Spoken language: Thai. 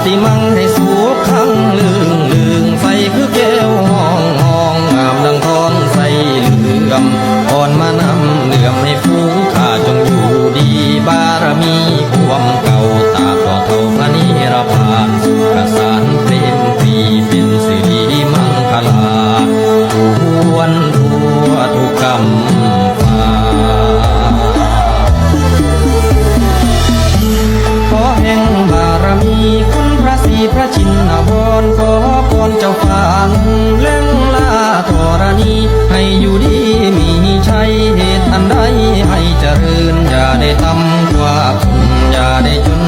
ติมังให้สุขขังลืงใสคือแก้วห้องงามดังทองใสเหลื่อมอ่อนมานำเหลื่อมให้ฟูงข้าจงอยู่ดีบารมีความเก่าตาต่อเท่าพระนิรพานสุประสานเปรมปรีเป็นสิริมังคลาทวนทั่วทุกกรรมขอแห่งบารมีคุณพระศรีพระชินวรขอพรเจ้าฟังเล่งลาธรณีให้อยู่ดีมีชัยเหตุอันใดให้เจริญอย่าได้ทำความอย่าได้จน